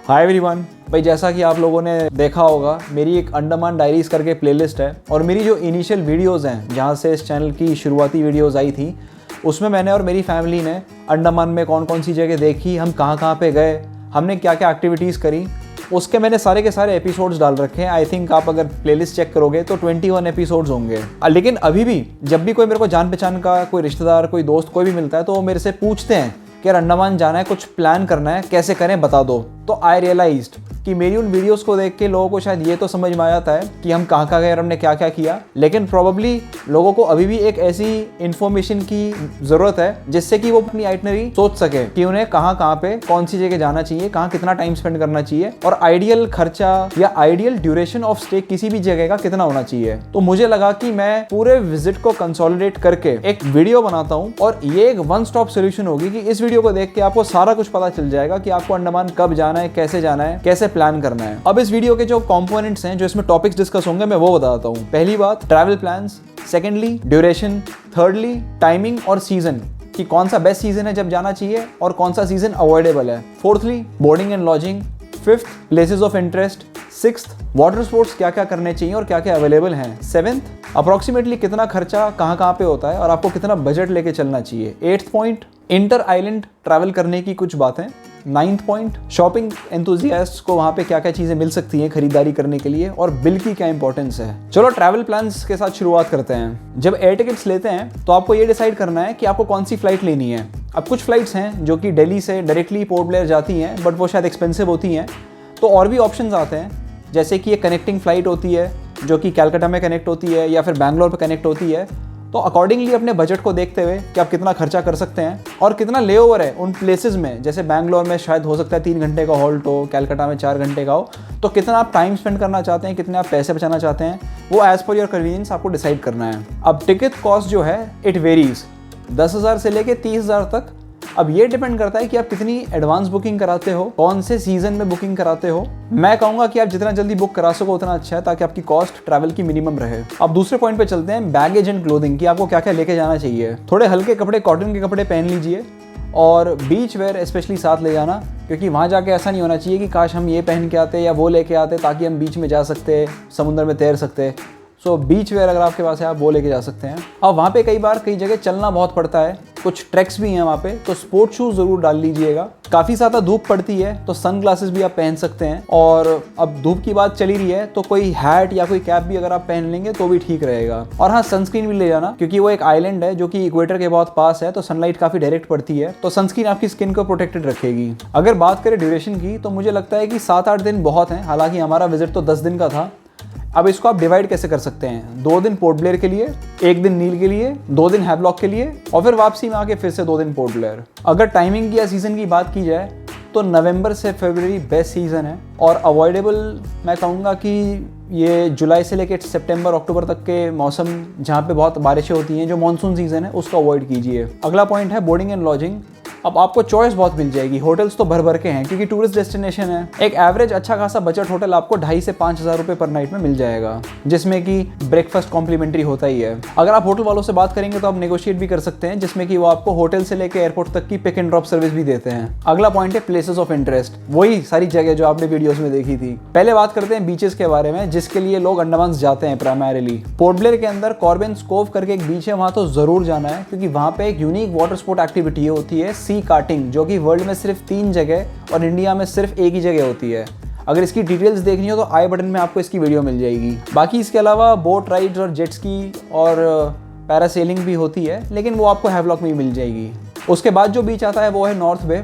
Hi everyone. भाई जैसा कि आप लोगों ने देखा होगा, मेरी एक अंडमान डायरीज करके प्लेलिस्ट है और मेरी जो इनिशियल वीडियोस हैं जहाँ से इस चैनल की शुरुआती वीडियोस आई थी, उसमें मैंने और मेरी फैमिली ने अंडमान में कौन कौन सी जगह देखी, हम कहाँ कहाँ पे गए, हमने क्या क्या एक्टिविटीज़ करी, उसके मैंने सारे के सारे एपिसोड्स डाल रखे हैं। आई थिंक आप अगर प्लेलिस्ट चेक करोगे तो 21 एपिसोड्स होंगे। लेकिन अभी भी जब भी कोई मेरे को जान पहचान का कोई रिश्तेदार, कोई दोस्त, कोई भी मिलता है तो वो मेरे से पूछते हैं कि यार अंडमान जाना है, कुछ प्लान करना है, कैसे करें बता दो। तो आई रियलाइज्ड कि मेरी उन वीडियोस को देख के लोगों को शायद ये तो समझ में आ जाता है कि हम कहाँ कहाँ गए और हमने क्या क्या किया, लेकिन प्रॉब्ली लोगों को अभी भी एक ऐसी इन्फॉर्मेशन की ज़रूरत है जिससे कि वो अपनी आइटनरी सोच सके कि उन्हें कहाँ कहाँ पे कौन सी जगह जाना चाहिए, कहाँ कितना टाइम स्पेंड करना चाहिए और आइडियल खर्चा या आइडियल ड्यूरेशन ऑफ स्टे किसी भी जगह का कितना होना चाहिए। तो मुझे लगा कि मैं पूरे विजिट को कंसोलिडेट करके एक वीडियो बनाता हूँ और ये एक वन स्टॉप सोल्यूशन होगी कि इस वीडियो को देख के आपको सारा कुछ पता चल जाएगा कि आपको अंडमान कब जाना है, कैसे जाना है, कैसे प्लान करना है। अब इस वीडियो के जो कंपोनेंट्स हैं, जो इसमें टॉपिक्स डिस्कस होंगे, मैं वो बताता हूँ। पहली बात travel plans, secondly duration, thirdly timing और सीजन कि कौन सा बेस्ट सीजन है जब जाना चाहिए और कौन सा सीजन अवॉइडेबल है, fourthly boarding and lodging, fifth places of interest, sixth water sports क्या क्या करने चाहिए और क्या क्या अवेलेबल हैं, सेवेंथ अप्रोक्सीमेटली कितना खर्चा कहाँ कहाँ पे होता है और आपको कितना बजट लेके चलना चाहिए, eighth point inter island travel करने की कुछ बातें, नाइन्थ पॉइंट शॉपिंग एंथुजियास्ट को वहाँ पे क्या क्या चीज़ें मिल सकती हैं खरीदारी करने के लिए और बिल की क्या इंपॉर्टेंस है। चलो ट्रैवल प्लान्स के साथ शुरुआत करते हैं। जब एयर टिकट्स लेते हैं तो आपको ये डिसाइड करना है कि आपको कौन सी फ्लाइट लेनी है। अब कुछ फ्लाइट्स हैं जो कि दिल्ली से डायरेक्टली पोर्ट ब्लेयर जाती हैं, बट वो शायद एक्सपेंसिव होती हैं, तो और भी ऑप्शंस आते हैं, जैसे कि एक कनेक्टिंग फ़्लाइट होती है जो कि कैलकाटा में कनेक्ट होती है या फिर बैंगलोर पे कनेक्ट होती है। तो अकॉर्डिंगली अपने बजट को देखते हुए कि आप कितना खर्चा कर सकते हैं और कितना लेओवर है उन प्लेसेस में, जैसे बैंगलोर में शायद हो सकता है 3 घंटे का हॉल्ट हो, कैलकाटा में 4 घंटे का हो, तो कितना आप टाइम स्पेंड करना चाहते हैं, कितने आप पैसे बचाना चाहते हैं, वो एज़ पर योर कन्वीनियंस आपको डिसाइड करना है। अब टिकट कॉस्ट जो है इट वेरीज 10,000 से लेके 30,000 तक। अब ये डिपेंड करता है कि आप कितनी एडवांस बुकिंग कराते हो, कौन से सीजन में बुकिंग कराते हो। मैं कहूँगा कि आप जितना जल्दी बुक करा सको उतना अच्छा है, ताकि आपकी कॉस्ट ट्रैवल की मिनिमम रहे। अब दूसरे पॉइंट पे चलते हैं, बैगेज एंड क्लोथिंग कि आपको क्या क्या लेके जाना चाहिए। थोड़े हल्के कपड़े, कॉटन के कपड़े पहन लीजिए और बीच वेयर स्पेशली साथ ले जाना, क्योंकि वहाँ जाके ऐसा नहीं होना चाहिए कि काश हम ये पहन के आते या वो लेके आते ताकि हम बीच में जा सकते, समुद्र में तैर सकते। सो बीच वेयर अगर आपके पास है आप वो लेके जा सकते हैं। अब वहाँ पे कई बार कई जगह चलना बहुत पड़ता है, कुछ ट्रैक्स भी हैं वहाँ पे, तो स्पोर्ट शूज़ ज़रूर डाल लीजिएगा। काफ़ी ज़्यादा धूप पड़ती है तो सन ग्लासेस भी आप पहन सकते हैं। और अब धूप की बात चली रही है तो कोई हैट या कोई कैप भी अगर आप पहन लेंगे तो भी ठीक रहेगा। और हाँ, सनस्क्रीन भी ले जाना, क्योंकि वो एक आइलैंड है जो कि इक्वेटर के बहुत पास है, तो सनलाइट काफ़ी डायरेक्ट पड़ती है, तो सनस्क्रीन आपकी स्किन को प्रोटेक्टेड रखेगी। अगर बात करें ड्यूरेशन की तो मुझे लगता है कि 7-8 दिन बहुत हैं। हालांकि हमारा विजिट तो 10 दिन का था। अब इसको आप डिवाइड कैसे कर सकते हैं, 2 दिन पोर्ट ब्लेयर के लिए, 1 दिन नील के लिए, 2 दिन हैवलॉक के लिए और फिर वापसी में आके फिर से 2 दिन पोर्ट ब्लेयर। अगर टाइमिंग की या सीज़न की बात की जाए तो नवंबर से फरवरी बेस्ट सीज़न है और अवॉइडेबल मैं कहूँगा कि ये जुलाई से लेकर सितंबर अक्टूबर तक के मौसम जहाँ पे बहुत बारिशें होती हैं, जो मानसून सीज़न है, उसको अवॉइड कीजिए। अगला पॉइंट है बोर्डिंग एंड लॉजिंग। अब आपको चॉइस बहुत मिल जाएगी, होटल्स तो भर भर के हैं क्योंकि टूरिस्ट डेस्टिनेशन है। एक एवरेज अच्छा खासा बजट होटल आपको 2,500 से 5,000 रुपये पर नाइट में मिल जाएगा, जिसमें कि ब्रेकफास्ट कॉम्प्लीमेंट्री होता ही है। अगर आप होटल वालों से बात करेंगे तो आप नेगोशिएट भी कर सकते हैं, जिसमें कि वो आपको होटल से लेकर एयरपोर्ट तक की पिक एंड ड्रॉप सर्विस भी देते हैं। अगला पॉइंट है प्लेसेस ऑफ इंटरेस्ट, वही सारी जगह जो आपने वीडियोस में देखी थी। पहले बात करते हैं बीचेस के बारे में, जिसके लिए लोग अंडमान जाते हैं प्राइमरीली। पोर्ट ब्लेयर के अंदर कॉर्बेन्स कोव करके एक बीच है, वहाँ तो जरूर जाना है क्योंकि वहाँ पे एक यूनिक वाटर स्पोर्ट एक्टिविटी होती है, सी कार्टिंग, जो कि वर्ल्ड में सिर्फ 3 जगह और इंडिया में सिर्फ एक ही जगह होती है। अगर इसकी डिटेल्स देखनी हो तो आई बटन में आपको इसकी वीडियो मिल जाएगी। बाकी इसके अलावा बोट राइड्स और जेट स्की और पैरासेलिंग भी होती है, लेकिन वो आपको हैवलॉक में ही मिल जाएगी। उसके बाद जो बीच आता है वो है नॉर्थ बे।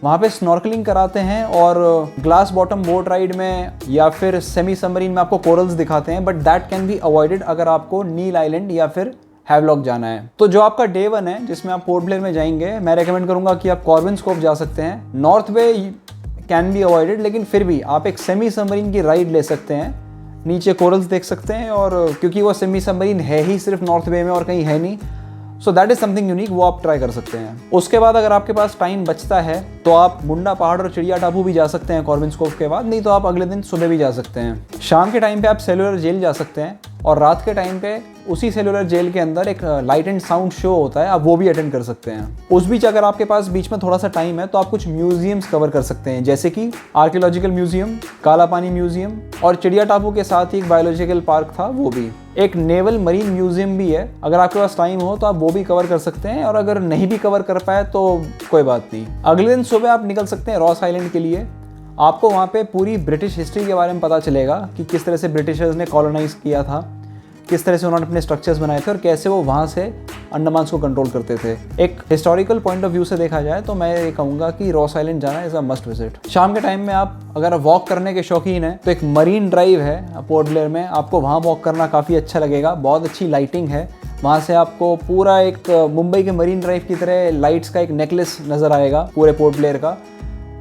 वहाँ पे स्नॉर्कलिंग कराते हैं और ग्लास बॉटम बोट राइड में या फिर सेमी सबमरीन में आपको कोरल्स दिखाते हैं, but that can be avoided अगर आपको नील आइलैंड या फिर हैवलॉक जाना है। तो जो आपका डे 1 है जिसमें आप पोर्ट ब्लेयर में जाएंगे, मैं रेकमेंड करूंगा कि आप कॉर्बेन्स कोव जा सकते हैं। North Bay can be avoided, लेकिन फिर भी आप एक सेमी सबमरीन की राइड ले सकते हैं, नीचे कोरल्स देख सकते हैं, और क्योंकि वो सेमी सबमरीन है ही सिर्फ नॉर्थ बे में और कहीं है नहीं, so that is something unique, वो आप ट्राई कर सकते हैं। उसके बाद अगर आपके पास टाइम बचता है तो आप मुंडा पहाड़ और चिड़िया टापू भी जा सकते हैं कॉर्बेन्स कोव के बाद, नहीं तो आप अगले दिन सुबह भी जा सकते हैं। शाम के टाइम पे आप सेलुलर जेल जा सकते हैं, और रात के टाइम पे उसी सेलुलर जेल के अंदर एक लाइट एंड साउंड शो होता है, आप वो भी अटेंड कर सकते हैं। उस बीच अगर आपके पास बीच में थोड़ा सा टाइम है तो आप कुछ म्यूजियम्स कवर कर सकते हैं, जैसे कि आर्कियोलॉजिकल म्यूजियम, काला पानी म्यूजियम, और चिड़िया टापू के साथ ही एक बायोलॉजिकल पार्क था वो भी। एक नेवल मरीन म्यूजियम भी है, अगर आपके पास टाइम हो तो आप वो भी कवर कर सकते हैं, और अगर नहीं भी कवर कर पाए तो कोई बात नहीं। अगले दिन सुबह आप निकल सकते हैं रॉस आइलैंड के लिए। आपको वहाँ पे पूरी ब्रिटिश हिस्ट्री के बारे में पता चलेगा कि किस तरह से ब्रिटिशर्स ने कॉलोनाइज किया था, किस तरह से उन्होंने अपने स्ट्रक्चर्स बनाए थे और कैसे वो वहाँ से अंडमान को कंट्रोल करते थे। एक हिस्टोरिकल पॉइंट ऑफ व्यू से देखा जाए तो मैं ये कहूँगा कि रॉस आइलैंड जाना इज़ अ मस्ट विजिट। शाम के टाइम में आप अगर वॉक करने के शौकीन हैं तो एक मरीन ड्राइव है पोर्ट ब्लेयर में, आपको वहाँ वॉक करना काफ़ी अच्छा लगेगा। बहुत अच्छी लाइटिंग है वहाँ से, आपको पूरा एक मुंबई के मरीन ड्राइव की तरह लाइट्स का एक नेकलेस नज़र आएगा पूरे पोर्ट ब्लेयर का।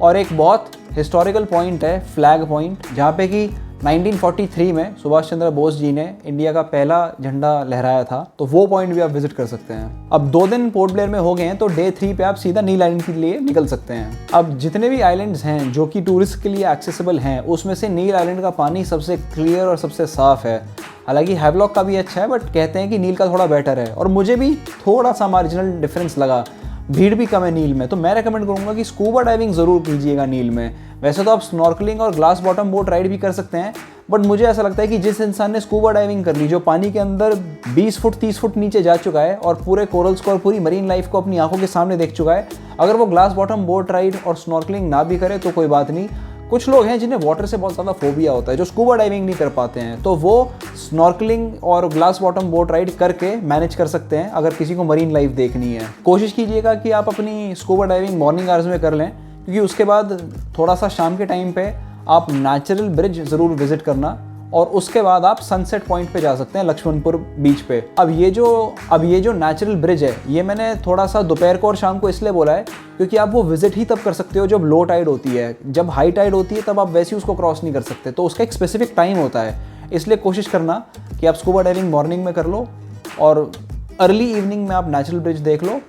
और एक बहुत हिस्टोरिकल पॉइंट है फ्लैग पॉइंट, जहाँ पे कि 1943 में सुभाष चंद्र बोस जी ने इंडिया का पहला झंडा लहराया था, तो वो पॉइंट भी आप विजिट कर सकते हैं। अब 2 दिन पोर्ट ब्लेयर में हो गए हैं तो डे 3 पे आप सीधा नील आइलैंड के लिए निकल सकते हैं। अब जितने भी आइलैंड्स हैं जो कि टूरिस्ट के लिए एक्सेसिबल हैं, उसमें से नील आइलैंड का पानी सबसे क्लियर और सबसे साफ है। हालांकि हैवलॉक का भी अच्छा है, बट कहते हैं कि नील का थोड़ा बेटर है, और मुझे भी थोड़ा सा मार्जिनल डिफरेंस लगा। भीड़ भी कम है नील में, तो मैं रेकमेंड करूंगा कि स्कूबा डाइविंग ज़रूर कीजिएगा नील में। वैसे तो आप स्नॉर्कलिंग और ग्लास बॉटम बोट राइड भी कर सकते हैं, बट मुझे ऐसा लगता है कि जिस इंसान ने स्कूबा डाइविंग कर ली, जो पानी के अंदर 20 फुट 30 फुट नीचे जा चुका है और पूरे कोरल्स को और पूरी मरीन लाइफ को अपनी आंखों के सामने देख चुका है, अगर वो ग्लास बॉटम बोट राइड और स्नॉर्कलिंग ना भी करे तो कोई बात नहीं। कुछ लोग हैं जिन्हें वाटर से बहुत ज़्यादा फोबिया होता है, जो स्कूबा डाइविंग नहीं कर पाते हैं, तो वो स्नॉर्कलिंग और ग्लास बॉटम बोट राइड करके मैनेज कर सकते हैं अगर किसी को मरीन लाइफ देखनी है। कोशिश कीजिएगा कि आप अपनी स्कूबा डाइविंग मॉर्निंग आवर्स में कर लें, क्योंकि उसके बाद थोड़ा सा शाम के टाइम पे आप नेचुरल ब्रिज ज़रूर विजिट करना, और उसके बाद आप सनसेट पॉइंट पे जा सकते हैं लक्ष्मणपुर बीच पे। अब ये जो नेचुरल ब्रिज है, ये मैंने थोड़ा सा दोपहर को और शाम को इसलिए बोला है क्योंकि आप वो विजिट ही तब कर सकते हो जब लो टाइड होती है। जब हाई टाइड होती है तब आप वैसे ही उसको क्रॉस नहीं कर सकते, तो उसका एक स्पेसिफिक टाइम होता है। इसलिए कोशिश करना कि आप स्कूबा डाइविंग मॉर्निंग में कर लो, और अर्ली इवनिंग में आप नेचुरल ब्रिज देख लो,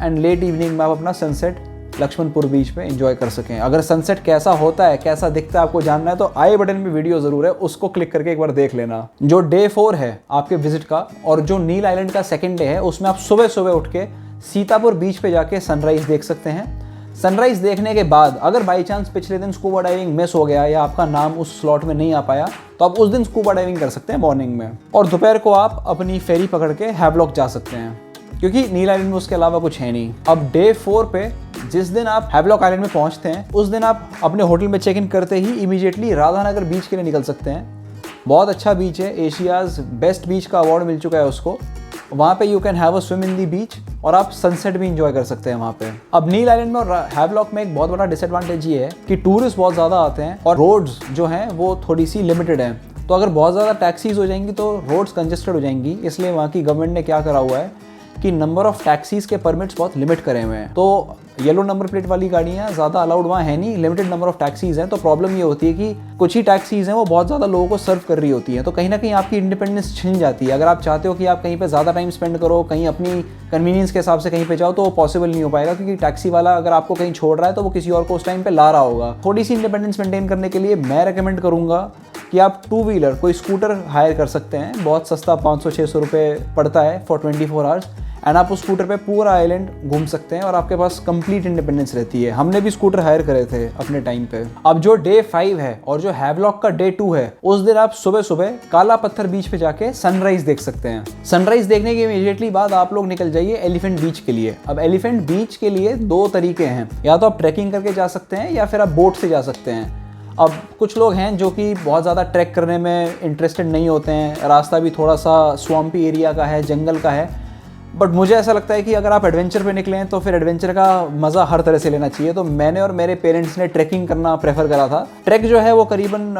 एंड लेट इवनिंग में आप अपना सनसेट लक्ष्मणपुर बीच पे एंजॉय कर सकें। अगर सनसेट कैसा होता है, कैसा दिखता है, आपको जानना है तो आई बटन में वीडियो ज़रूर है, उसको क्लिक करके एक बार देख लेना। जो डे 4 है आपके विजिट का, और जो नील आइलैंड का सेकंड डे है, उसमें आप सुबह सुबह उठ के सीतापुर बीच पे जाके सनराइज़ देख सकते हैं। सनराइज़ देखने के बाद अगर बाई चांस पिछले दिन स्कूबा डाइविंग मिस हो गया या आपका नाम उस स्लॉट में नहीं आ पाया, तो आप उस दिन स्कूबा डाइविंग कर सकते हैं मॉर्निंग में, और दोपहर को आप अपनी फेरी पकड़ के हैवलॉक जा सकते हैं, क्योंकि नील आइलैंड में उसके अलावा कुछ है नहीं। अब डे 4 पे जिस दिन आप हैवलॉक आइलैंड में पहुंचते हैं, उस दिन आप अपने होटल में चेक इन करते ही इमीडिएटली राधानगर बीच के लिए निकल सकते हैं। बहुत अच्छा बीच है, एशियाज़ बेस्ट बीच का अवार्ड मिल चुका है उसको। वहाँ पे you can have a swim in the beach, और आप सनसेट भी इंजॉय कर सकते हैं वहाँ पे। अब नील आइलैंड में और हैवलॉक में एक बहुत बड़ा डिसएडवांटेज ये है कि टूरिस्ट बहुत ज़्यादा आते हैं, और रोड्स जो हैं वो थोड़ी सी लिमिटेड हैं। तो अगर बहुत ज़्यादा टैक्सीज हो जाएंगी तो रोड्स कंजेस्टेड हो जाएंगी, इसलिए वहाँ की गवर्नमेंट ने क्या करा हुआ है कि नंबर ऑफ टैक्सीज़ के परमिट्स बहुत लिमिट करे हुए हैं। तो येलो नंबर प्लेट वाली गाड़ियाँ ज़्यादा अलाउड वहाँ है नहीं, लिमिटेड नंबर ऑफ टैक्सीज़ हैं। तो प्रॉब्लम ये होती है कि कुछ ही टैक्सीज़ हैं वो बहुत ज़्यादा लोगों को सर्व कर रही होती हैं, तो कहीं ना कहीं आपकी इंडिपेंडेंस छिन जाती है। अगर आप चाहते हो कि आप कहीं पे ज़्यादा टाइम स्पेंड करो, कहीं अपनी कन्वीनियंस के हिसाब से कहीं पे जाओ, तो वो पॉसिबल नहीं हो पाएगा, क्योंकि टैक्सी वाला अगर आपको कहीं छोड़ रहा है तो वो किसी और को उस टाइम पे ला रहा होगा। थोड़ी सी इंडिपेंडेंस मेंटेन करने के लिए मैं रेकमेंड करूँगा कि आप 2 व्हीलर कोई स्कूटर हायर कर सकते हैं, बहुत सस्ता 500-600 रुपये पड़ता है फॉर 24 आवर्स, एंड आप उस स्कूटर पे पूरा आइलैंड घूम सकते हैं और आपके पास कंप्लीट इंडिपेंडेंस रहती है। हमने भी स्कूटर हायर करे थे अपने टाइम पे। अब जो डे 5 है और जो हैवलॉक का डे 2 है, उस दिन आप सुबह सुबह काला पत्थर बीच पे जाके सनराइज देख सकते हैं। सनराइज देखने के इमीडिएटली बाद आप लोग निकल जाइए एलिफेंट बीच के लिए। अब एलिफेंट बीच के लिए 2 तरीके हैं, या तो आप ट्रैकिंग करके जा सकते हैं या फिर आप बोट से जा सकते हैं। अब कुछ लोग हैं जो कि बहुत ज़्यादा ट्रैक करने में इंटरेस्टेड नहीं होते हैं, रास्ता भी थोड़ा सा स्वम्पी एरिया का है, जंगल का है, बट मुझे ऐसा लगता है कि अगर आप एडवेंचर पे निकलें तो फिर एडवेंचर का मज़ा हर तरह से लेना चाहिए। तो मैंने और मेरे पेरेंट्स ने ट्रैकिंग करना प्रेफर करा था। ट्रैक जो है वो करीबन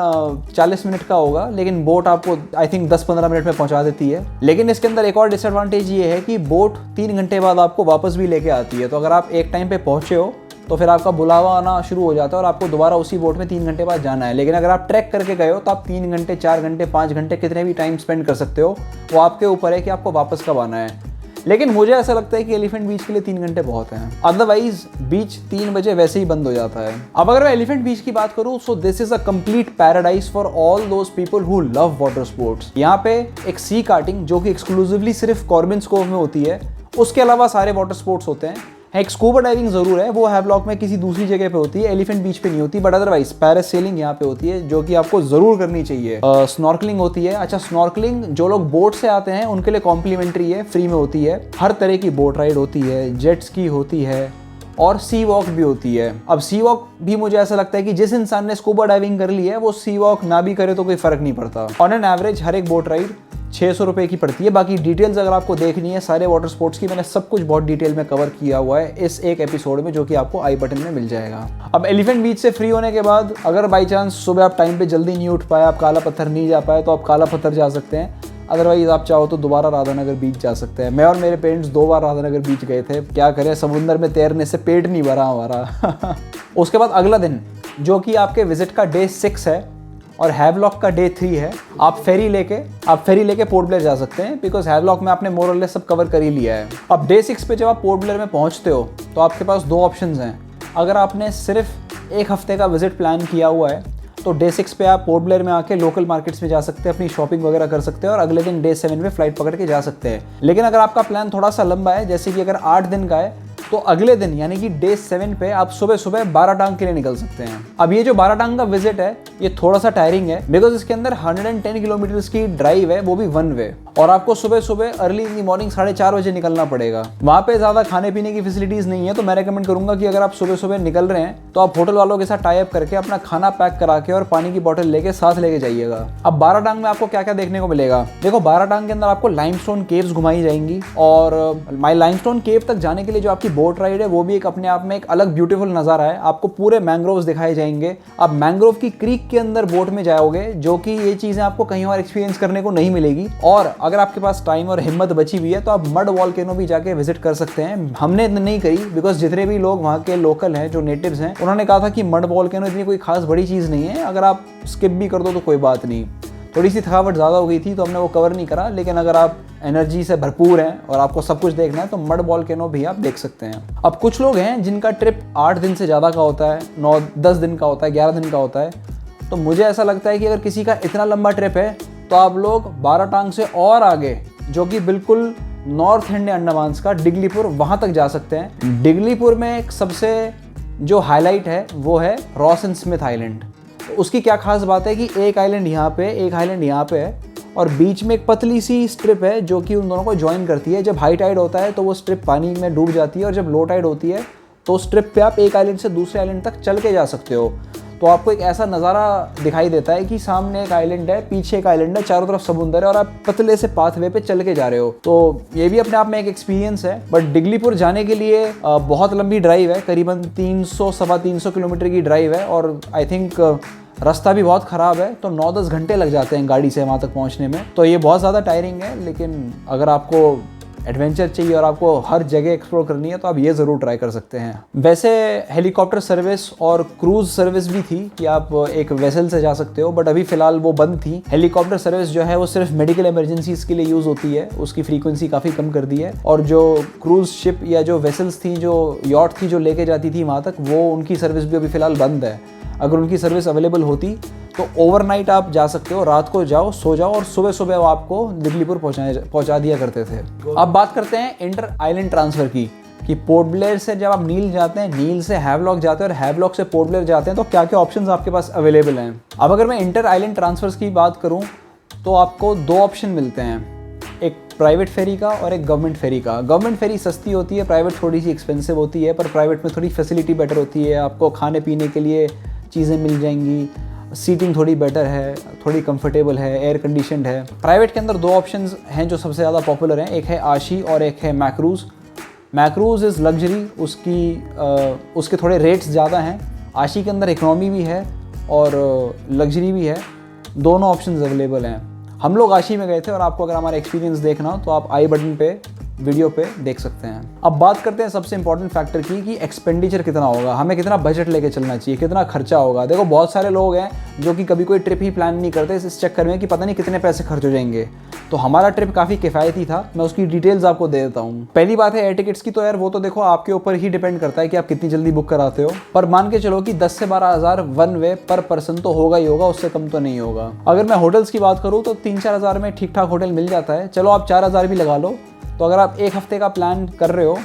40 मिनट का होगा, लेकिन बोट आपको आई थिंक 10-15 मिनट में पहुंचा देती है। लेकिन इसके अंदर एक और डिसएडवांटेज ये है कि बोट 3 घंटे बाद आपको वापस भी लेके आती है। तो अगर आप एक टाइम पे पहुंचे हो तो फिर आपका बुलावा आना शुरू हो जाता है और आपको दोबारा उसी बोट में 3 घंटे बाद जाना है। लेकिन अगर आप ट्रैक करके गए हो तो आप 3 घंटे, 4 घंटे, 5 घंटे कितने भी टाइम स्पेंड कर सकते हो, वो आपके ऊपर है कि आपको वापस कब आना है। लेकिन मुझे ऐसा लगता है कि एलिफेंट बीच के लिए 3 घंटे बहुत हैं। अदरवाइज बीच 3 बजे वैसे ही बंद हो जाता है। अब अगर मैं एलिफेंट बीच की बात करूं, so this is a complete paradise for all those people who love water sports. यहाँ पे एक सी कार्टिंग जो कि एक्सक्लूसिवली सिर्फ कॉर्बिन्स कोव में होती है, उसके अलावा सारे वाटर स्पोर्ट्स होते हैं। एक स्कूबा डाइविंग जरूर है, वो हैवलॉक में किसी दूसरी जगह पे होती है, एलिफेंट बीच पे नहीं होती, बट अदरवाइज पैरासेलिंग यहाँ पे होती है जो कि आपको जरूर करनी चाहिए। स्नॉर्कलिंग होती है। अच्छा, स्नॉर्कलिंग जो लोग बोट से आते हैं उनके लिए कॉम्प्लीमेंट्री है, फ्री में होती है। हर तरह की बोट राइड होती है, जेट स्की होती है और सी वॉक भी होती है। अब सी वॉक भी मुझे ऐसा लगता है कि जिस इंसान ने स्कूबा डाइविंग कर ली है वो सी वॉक ना भी करे तो कोई फर्क नहीं पड़ता। ऑन एन एवरेज हर एक बोट राइड 600 रुपये की पड़ती है। बाकी डिटेल्स अगर आपको देखनी है सारे वाटर स्पोर्ट्स की, मैंने सब कुछ बहुत डिटेल में कवर किया हुआ है इस एक एपिसोड में, जो कि आपको आई बटन में मिल जाएगा। अब एलिफेंट बीच से फ्री होने के बाद अगर बाई चांस सुबह आप टाइम पे जल्दी नहीं उठ पाए, आप काला पत्थर नहीं जा पाए, तो आप काला पत्थर जा सकते हैं। अदरवाइज आप चाहो तो दोबारा राधानगर बीच जा सकते हैं। मैं और मेरे पेरेंट्स 2 बार राधानगर बीच गए थे। क्या करें, समुद्र में तैरने से पेट नहीं भरा हमारा। उसके बाद अगला दिन जो कि आपके विजिट का डे 6 है और हैवलॉक का डे 3 है, आप फेरी लेके पोर्ट ब्लेयर जा सकते हैं, बिकॉज हैवलॉक में आपने मोर और लेस सब कवर कर ही लिया है। अब डे 6 पे जब आप पोर्ट ब्लेयर में पहुंचते हो तो आपके पास 2 ऑप्शंस हैं। अगर आपने सिर्फ 1 हफ्ते का विजिट प्लान किया हुआ है तो डे 6 पे आप पोर्ट ब्लेयर में आके लोकल मार्केट्स में जा सकते हैं, अपनी शॉपिंग वगैरह कर सकते हैं और अगले दिन डे 7 में फ्लाइट पकड़ के जा सकते हैं। लेकिन अगर आपका प्लान थोड़ा सा लंबा है, जैसे कि अगर 8 दिन का है, तो अगले दिन यानी कि डे 7 पे आप सुबह सुबह 12 टांग के लिए निकल सकते हैं। अब ये जो 12 टांग का विजिट है ये थोड़ा सा टायरिंग है, बिकॉज इसके अंदर 110 किलोमीटर की ड्राइव है, वो भी 1 वे, और आपको सुबह सुबह अर्ली इन द मॉर्निंग 4:30 बजे निकलना पड़ेगा। वहाँ पे ज़्यादा खाने पीने की फैसिलिटीज़ नहीं है, तो मैं रेकमेंड करूंगा कि अगर आप सुबह सुबह निकल रहे हैं तो आप होटल वालों के साथ टाई अप करके अपना खाना पैक करा के और पानी की बोतल लेके साथ लेके जाइएगा। अब 12 टांग में आपको क्या क्या देखने को मिलेगा? देखो, 12 टांग के अंदर आपको लाइमस्टोन केव्स घुमाई जाएंगी, और लाइमस्टोन केव तक जाने के लिए जो आपकी बोट राइड है वो भी एक अपने आप में एक अलग ब्यूटीफुल नज़ारा है। आपको पूरे मैंग्रोव्स दिखाए जाएंगे। आप मैंग्रोव की क्रीक के अंदर बोट में जाओगे, जो कि ये चीज़ें आपको कहीं और एक्सपीरियंस करने को नहीं मिलेगी। और अगर आपके पास टाइम और हिम्मत बची हुई है तो आप मड वॉल्केनो भी जाके विजिट कर सकते हैं। हमने नहीं करी, बिकॉज जितने भी लोग वहाँ के लोकल हैं, जो नेटिव्स हैं, उन्होंने कहा था कि मड वॉल्केनो इतनी कोई खास बड़ी चीज़ नहीं है, अगर आप स्किप भी कर दो तो कोई बात नहीं। थोड़ी सी थकावट ज़्यादा हो गई थी तो हमने वो कवर नहीं करा, लेकिन अगर आप एनर्जी से भरपूर हैं और आपको सब कुछ देखना है तो मड वॉल्केनो भी आप देख सकते हैं। अब कुछ लोग हैं जिनका ट्रिप 8 दिन से ज़्यादा का होता है, 9-10 दिन का होता है, 11 दिन का होता है, तो मुझे ऐसा लगता है कि अगर किसी का इतना लंबा ट्रिप है तो आप लोग 12 टांग से और आगे, जो कि बिल्कुल नॉर्थ एंड अंडमान का डिगलीपुर, वहाँ तक जा सकते हैं। डिगलीपुर में एक सबसे जो हाईलाइट है वो है रॉस एंड स्मिथ आइलैंड। तो उसकी क्या खास बात है कि एक आइलैंड यहाँ पे, एक आइलैंड यहाँ पे है, और बीच में एक पतली सी स्ट्रिप है जो कि उन दोनों को ज्वाइन करती है। जब हाई टाइड होता है तो वो स्ट्रिप पानी में डूब जाती है, और जब लो टाइड होती है तो स्ट्रिप पे आप एक आइलैंड से दूसरे आइलैंड तक चल के जा सकते हो। तो आपको एक ऐसा नज़ारा दिखाई देता है कि सामने एक आइलैंड है, पीछे एक आइलैंड है, चारों तरफ समुंदर है, और आप पतले से पाथवे पे चल के जा रहे हो। तो ये भी अपने आप में एक एक्सपीरियंस है। बट डिगलीपुर जाने के लिए बहुत लंबी ड्राइव है, करीबन 300-325 किलोमीटर की ड्राइव है, और आई थिंक रास्ता भी बहुत ख़राब है, तो 9-10 घंटे लग जाते हैं गाड़ी से वहाँ तक पहुँचने में। तो ये बहुत ज़्यादा टायरिंग है, लेकिन अगर आपको एडवेंचर चाहिए और आपको हर जगह एक्सप्लोर करनी है तो आप ये ज़रूर ट्राई कर सकते हैं। वैसे हेलीकॉप्टर सर्विस और क्रूज़ सर्विस भी थी कि आप एक वेसल से जा सकते हो, बट अभी फ़िलहाल वो बंद थी। हेलीकॉप्टर सर्विस जो है वो सिर्फ मेडिकल इमरजेंसीज़ के लिए यूज़ होती है, उसकी फ्रीक्वेंसी काफ़ी कम कर दी है। और जो क्रूज़ शिप या जो वेसल्स थी, जो यॉट थी, जो लेके जाती थी वहाँ तक, वो उनकी सर्विस भी अभी फ़िलहाल बंद है। अगर उनकी सर्विस अवेलेबल होती तो ओवरनाइट आप जा सकते हो, रात को जाओ, सो जाओ, और सुबह सुबह वो आपको दिगलीपुर पहुंचा दिया करते थे। अब बात करते हैं इंटर आइलैंड ट्रांसफ़र की, कि पोर्ट ब्लेयर से जब आप नील जाते हैं, नील से हैवलॉक जाते हैं और हैवलॉक से पोर्ट ब्लेयर जाते हैं, तो क्या क्या ऑप्शंस आपके पास अवेलेबल हैं। अब अगर मैं इंटर आइलैंड ट्रांसफ़र्स की बात करूँ तो आपको 2 ऑप्शन मिलते हैं, एक प्राइवेट फेरी का और एक गवर्नमेंट फेरी का। गवर्नमेंट फेरी सस्ती होती है, प्राइवेट थोड़ी सी एक्सपेंसिव होती है, पर प्राइवेट में थोड़ी फैसिलिटी बेटर होती है, आपको खाने पीने के लिए चीज़ें मिल जाएंगी, सीटिंग थोड़ी बेटर है, थोड़ी कंफर्टेबल है, एयर कंडीशनड है। प्राइवेट के अंदर 2 ऑप्शंस हैं जो सबसे ज़्यादा पॉपुलर हैं, एक है आशी और एक है मैक्रूज़। मैक्रूज़ इज़ लग्जरी, उसके थोड़े रेट्स ज़्यादा हैं। आशी के अंदर इकोनॉमी भी है और लग्जरी भी है, दोनों ऑप्शंस अवेलेबल हैं। हम लोग आशी में गए थे, और आपको अगर हमारा एक्सपीरियंस देखना हो तो आप आई बटन पे वीडियो पे देख सकते हैं। अब बात करते हैं सबसे इंपॉर्टेंट फैक्टर की कि एक्सपेंडिचर कितना होगा, हमें कितना बजट लेके चलना चाहिए, कितना खर्चा होगा। देखो बहुत सारे लोग हैं जो कि कभी कोई ट्रिप ही प्लान नहीं करते इस चक्कर में कि पता नहीं कितने पैसे खर्च हो जाएंगे। तो हमारा ट्रिप काफ़ी किफ़ायती था, मैं उसकी डिटेल्स आपको दे देता हूँ। पहली बात है एयर टिकट्स की, तो यार वो तो देखो आपके ऊपर ही डिपेंड करता है कि आप कितनी जल्दी बुक कराते हो, पर मान के चलो कि 10 से 12 हज़ार वन वे पर पर्सन तो होगा ही होगा, उससे कम तो नहीं होगा। अगर मैं होटल्स की बात करूँ तो 3-4 हज़ार में ठीक ठाक होटल मिल जाता है। चलो आप 4 हज़ार भी लगा लो, तो अगर आप एक हफ्ते का प्लान कर रहे हो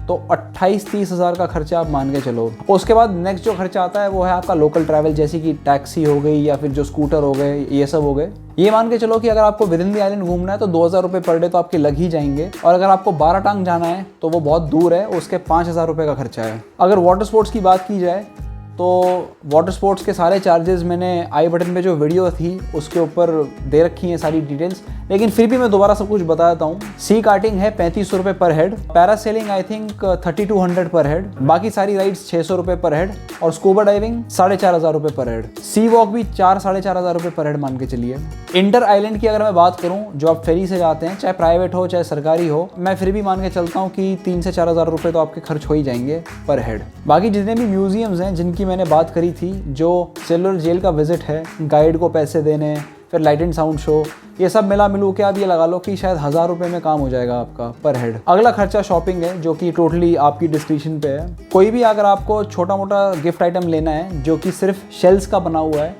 तो 28-30 हज़ार का खर्चा आप मान के चलो। उसके बाद नेक्स्ट जो खर्चा आता है वो है आपका लोकल ट्रैवल, जैसे कि टैक्सी हो गई या फिर जो स्कूटर हो गए, ये सब हो गए। ये मान के चलो कि अगर आपको विद इन द आइलैंड घूमना है तो 2000 रुपये पर डे तो आपके लग ही जाएंगे। और अगर आपको 12 टांग जाना है तो वो बहुत दूर है, उसके 5000 रुपये का खर्चा है। अगर वाटर स्पोर्ट्स की बात की जाए तो वाटर स्पोर्ट्स के सारे चार्जेस मैंने आई बटन पे जो वीडियो थी उसके ऊपर दे रखी हैं सारी डिटेल्स, लेकिन फिर भी मैं दोबारा सब कुछ बता देता हूँ। सी कार्टिंग है 3500 रुपये पर हेड, पैरासेलिंग आई थिंक 3200 पर हेड, बाकी सारी राइड्स 600 रुपये पर हेड, और स्कूबा डाइविंग 4500 रुपये पर हेड, सी वॉक भी 4-4.5 रुपये पर हेड मान के चलिए। इंटर आइलैंड की अगर मैं बात करूँ, जो आप फेरी से जाते हैं, चाहे प्राइवेट हो चाहे सरकारी हो, मैं फिर भी मान के चलता हूँ कि 3 से 4 हज़ार रुपये तो आपके खर्च हो ही जाएंगे पर हेड। बाकी जितने भी म्यूजियम्स हैं जिनकी मैंने बात करी थी, जो सेलुलर जेल का विजिट है, गाइड को पैसे देने, फिर लाइट एंड साउंड शो, ये सब मिला मिलू के आप ये लगा लो कि शायद 1000 रुपये में काम हो जाएगा आपका पर हेड। अगला खर्चा शॉपिंग है, जो कि टोटली आपकी डिस्क्रिप्शन पे है। कोई भी अगर आपको छोटा मोटा गिफ्ट आइटम लेना है जो कि सिर्फ शेल्स का बना हुआ है,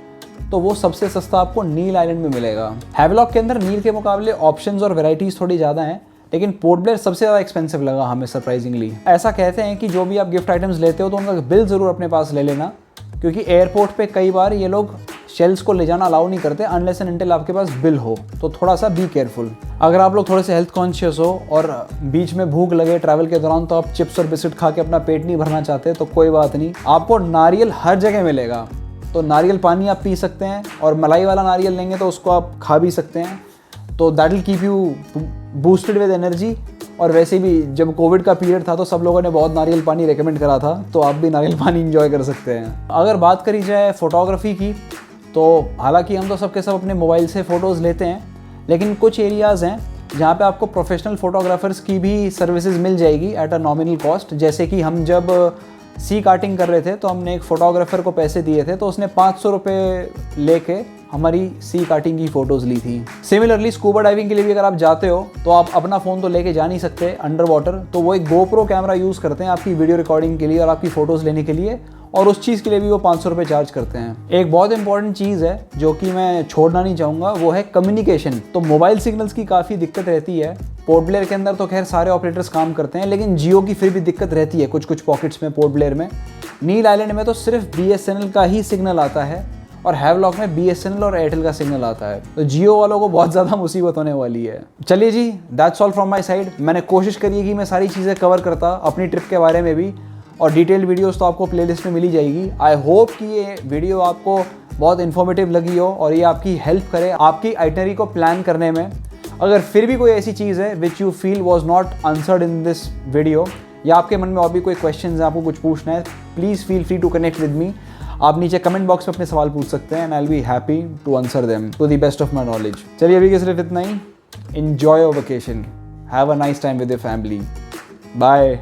तो वो सबसे सस्ता आपको नील आइलैंड में मिलेगा। हैवलॉक के अंदर नील के मुकाबले ऑप्शंस और वेराइटीज़ थोड़ी ज़्यादा हैं, लेकिन पोर्ट ब्लेयर सबसे ज़्यादा एक्सपेंसिव लगा हमें सरप्राइजिंगली। ऐसा कहते हैं कि जो भी आप गिफ्ट आइटम्स लेते हो तो उनका बिल ज़रूर अपने पास ले लेना, क्योंकि एयरपोर्ट पे कई बार ये लोग शेल्स को ले जाना अलाउ नहीं करते अनलेस एंड अनटिल आपके पास बिल हो, तो थोड़ा सा बी केयरफुल। अगर आप लोग थोड़े से हेल्थ कॉन्शियस हो और बीच में भूख लगे ट्रैवल के दौरान, तो आप चिप्स और बिस्किट खा के अपना पेट नहीं भरना चाहते, तो कोई बात नहीं, आपको नारियल हर जगह मिलेगा। तो नारियल पानी आप पी सकते हैं, और मलाई वाला नारियल लेंगे तो उसको आप खा भी सकते हैं, तो that will keep you boosted with energy. और वैसे भी जब कोविड का पीरियड था तो सब लोगों ने बहुत नारियल पानी रेकमेंड करा था, तो आप भी नारियल पानी इंजॉय कर सकते हैं। अगर बात करी जाए फ़ोटोग्राफी की, तो हालांकि हम तो सबके सब अपने मोबाइल से फ़ोटोज़ लेते हैं, लेकिन कुछ एरियाज़ हैं जहाँ पे आपको प्रोफेशनल फ़ोटोग्राफर्स की भी सर्विसेज मिल जाएगी एट अ नॉमिनल कॉस्ट। जैसे कि हम जब सी कार्टिंग कर रहे थे तो हमने एक फ़ोटोग्राफर को पैसे दिए थे, तो उसने 500 रुपये लेके हमारी सी कार्टिंग की फ़ोटोज़ ली थी। सिमिलरली स्कूबा डाइविंग के लिए भी अगर आप जाते हो तो आप अपना फ़ोन तो लेके जा नहीं सकते अंडर वाटर, तो वो एक गोप्रो कैमरा यूज़ करते हैं आपकी वीडियो रिकॉर्डिंग के लिए और आपकी फ़ोटोज़ लेने के लिए, और उस चीज़ के लिए भी वो 500 रुपये चार्ज करते हैं। एक बहुत इंपॉर्टेंट चीज़ है जो कि मैं छोड़ना नहीं चाहूँगा, वो है कम्युनिकेशन। तो मोबाइल सिग्नल्स की काफ़ी दिक्कत रहती है। पोर्ट ब्लेयर के अंदर तो खैर सारे ऑपरेटर्स काम करते हैं, लेकिन जियो की फिर भी दिक्कत रहती है कुछ कुछ पॉकेट्स में पोर्ट ब्लेयर में। नील आइलैंड में तो सिर्फ BSNL का ही सिग्नल आता है, और हैवलॉक में BSNL और एयरटेल का सिग्नल आता है, तो जियो वालों को बहुत ज़्यादा मुसीबत होने वाली है। चलिए जी, that's all from my side. मैंने कोशिश करी है कि मैं सारी चीज़ें कवर करता अपनी ट्रिप के बारे में भी, और डिटेल्ड वीडियोस तो आपको प्लेलिस्ट में मिली जाएगी। आई होप कि ये वीडियो आपको बहुत इन्फॉर्मेटिव लगी हो और ये आपकी हेल्प करे आपकी आइटनरी को प्लान करने में। अगर फिर भी कोई ऐसी चीज़ है which you feel was not answered in this video, या आपके मन में और भी कोई क्वेश्चन है, आपको कुछ पूछना है, please feel free to connect with me. आप नीचे कमेंट बॉक्स में अपने सवाल पूछ सकते हैं, and I will be happy to answer them to the best of my knowledge. चलिए अभी के सिर्फ इतना ही। Enjoy your vacation, have a nice time with your family, bye.